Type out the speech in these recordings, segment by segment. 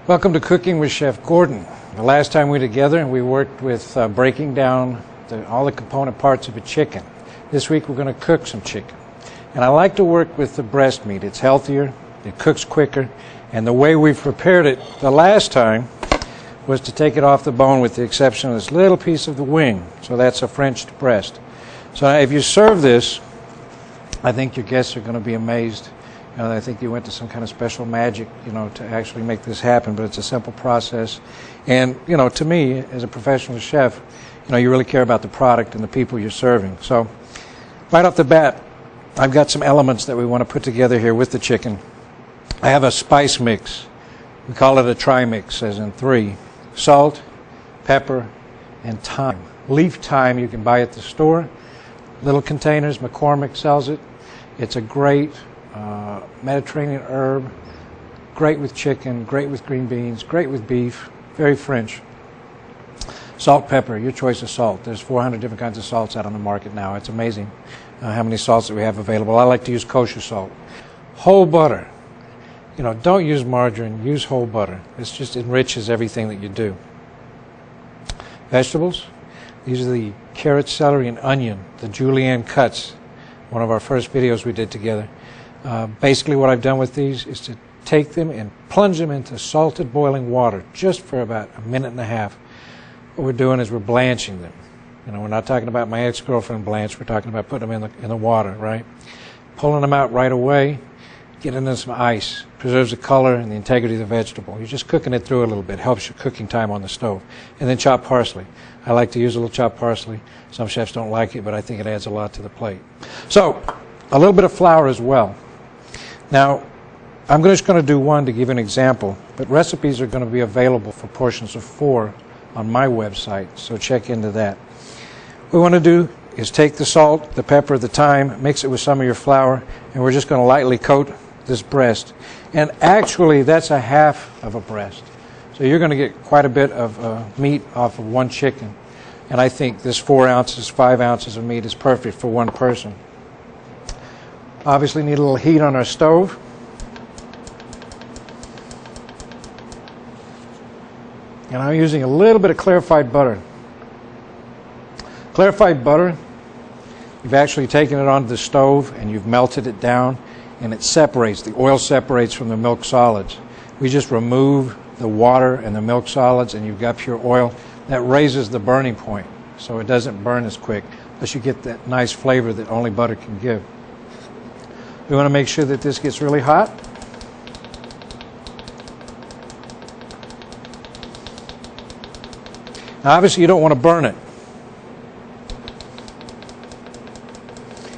Welcome to Cooking with Chef Gordon. The last time we were together, we worked with breaking down all the component parts of a chicken. This week we're going to cook some chicken. And I like to work with the breast meat. It's healthier, it cooks quicker, and the way we prepared it the last time was to take it off the bone with the exception of this little piece of the wing. So that's a Frenched breast. So if you serve this, I think your guests are going to be amazed. I think you went to some kind of special magic, to actually make this happen, but it's a simple process. And, to me, as a professional chef, you really care about the product and the people you're serving. So, right off the bat, I've got some elements that we want to put together here with the chicken. I have a spice mix. We call it a tri-mix, as in 3. Salt, pepper, and thyme. Leaf thyme you can buy at the store. Little containers, McCormick sells it. It's a great Mediterranean herb, great with chicken, great with green beans, great with beef, very French. Salt, pepper, your choice of salt. There's 400 different kinds of salts out on the market now. It's amazing how many salts that we have available. I like to use kosher salt. Whole butter. Don't use margarine, use whole butter. It just enriches everything that you do. Vegetables. These are the carrot, celery, and onion, the julienne cuts. One of our first videos we did together. Basically what I've done with these is to take them and plunge them into salted boiling water just for about a minute and a half. What we're doing is we're blanching them. We're not talking about my ex-girlfriend Blanche. We're talking about putting them in the water, right? Pulling them out right away, getting in some ice. Preserves the color and the integrity of the vegetable. You're just cooking it through a little bit. Helps your cooking time on the stove. And then chopped parsley. I like to use a little chopped parsley. Some chefs don't like it, but I think it adds a lot to the plate. So, a little bit of flour as well. Now, I'm just going to do one to give an example, but recipes are going to be available for portions of 4 on my website, so check into that. What we want to do is take the salt, the pepper, the thyme, mix it with some of your flour, and we're just going to lightly coat this breast. And actually, that's a half of a breast. So you're going to get quite a bit of meat off of one chicken. And I think this 4 ounces, 5 ounces of meat is perfect for one person. Obviously need a little heat on our stove. And I'm using a little bit of clarified butter. Clarified butter, you've actually taken it onto the stove and you've melted it down and it separates. The oil separates from the milk solids. We just remove the water and the milk solids and you've got pure oil. That raises the burning point so it doesn't burn as quick, but you get that nice flavor that only butter can give. We want to make sure that this gets really hot. Now obviously you don't want to burn it.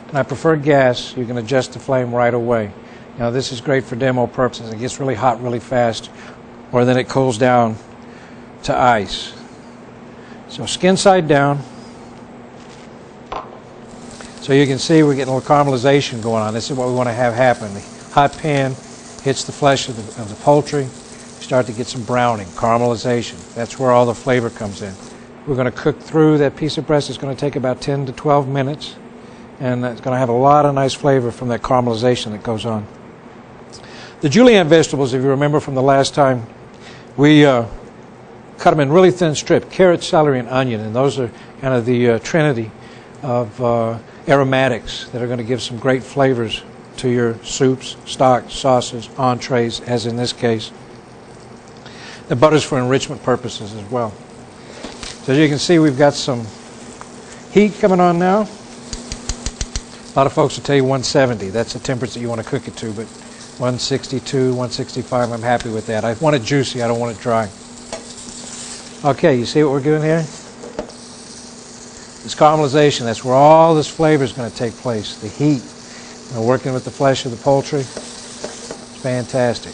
And I prefer gas. You can adjust the flame right away. This is great for demo purposes. It gets really hot really fast, or then it cools down to ice. So skin side down. So you can see we're getting a little caramelization going on. This is what we want to have happen. The hot pan hits the flesh of the poultry. You start to get some browning, caramelization. That's where all the flavor comes in. We're going to cook through that piece of breast. It's going to take about 10 to 12 minutes. And it's going to have a lot of nice flavor from that caramelization that goes on. The julienne vegetables, if you remember from the last time, we cut them in really thin strips, carrot, celery, and onion. And those are kind of the trinity of aromatics that are going to give some great flavors to your soups, stocks, sauces, entrees, as in this case. The butter's for enrichment purposes as well. So as you can see, we've got some heat coming on now. A lot of folks will tell you 170. That's the temperature you want to cook it to, but 162, 165, I'm happy with that. I want it juicy, I don't want it dry. Okay, you see what we're doing here? This caramelization, that's where all this flavor is going to take place. The heat, working with the flesh of the poultry, it's fantastic.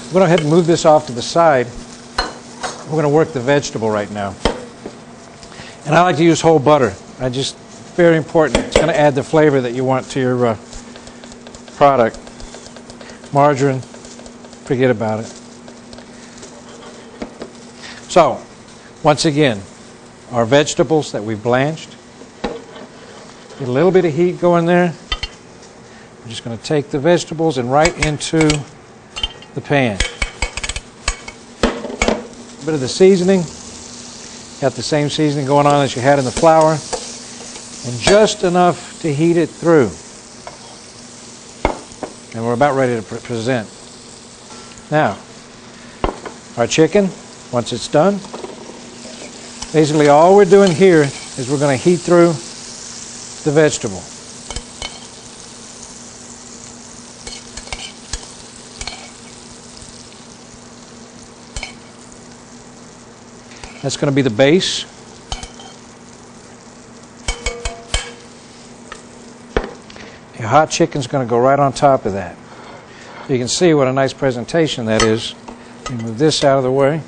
I'm going to go ahead and move this off to the side. We're going to work the vegetable right now. And I like to use whole butter. Very important. It's going to add the flavor that you want to your product. Margarine, forget about it. So, once again, our vegetables that we've blanched. Get a little bit of heat going there. We're just going to take the vegetables and right into the pan. A bit of the seasoning. Got the same seasoning going on as you had in the flour. And just enough to heat it through. And we're about ready to present. Now, our chicken, once it's done, basically all we're doing here is we're going to heat through the vegetable. That's going to be the base. Your hot chicken's going to go right on top of that. You can see what a nice presentation that is. You move this out of the way.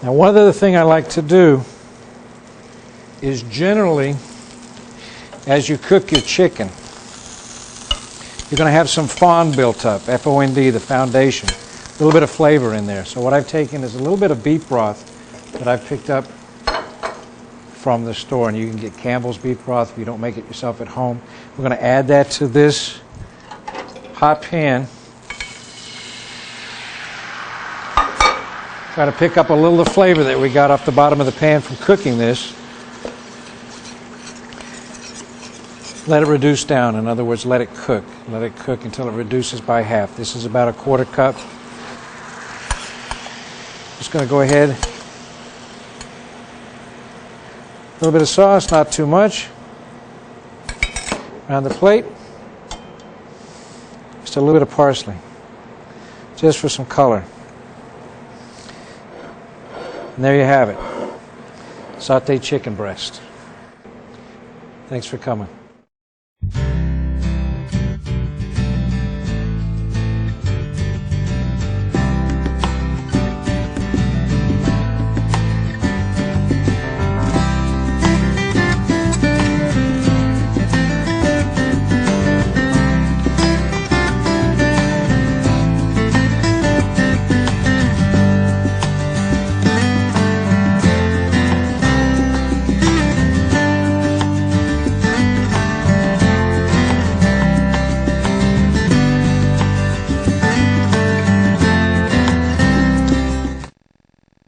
Now, one other thing I like to do is generally, as you cook your chicken, you're going to have some fond built up, F-O-N-D, the foundation. A little bit of flavor in there. So what I've taken is a little bit of beef broth that I've picked up from the store, and you can get Campbell's beef broth if you don't make it yourself at home. We're going to add that to this hot pan. Try to pick up a little of the flavor that we got off the bottom of the pan from cooking this. Let it reduce down. In other words, let it cook. Let it cook until it reduces by half. This is about a 1/4 cup. Just going to go ahead. A little bit of sauce, not too much. Around the plate. Just a little bit of parsley. Just for some color. And there you have it. Sautéed chicken breast. Thanks for coming.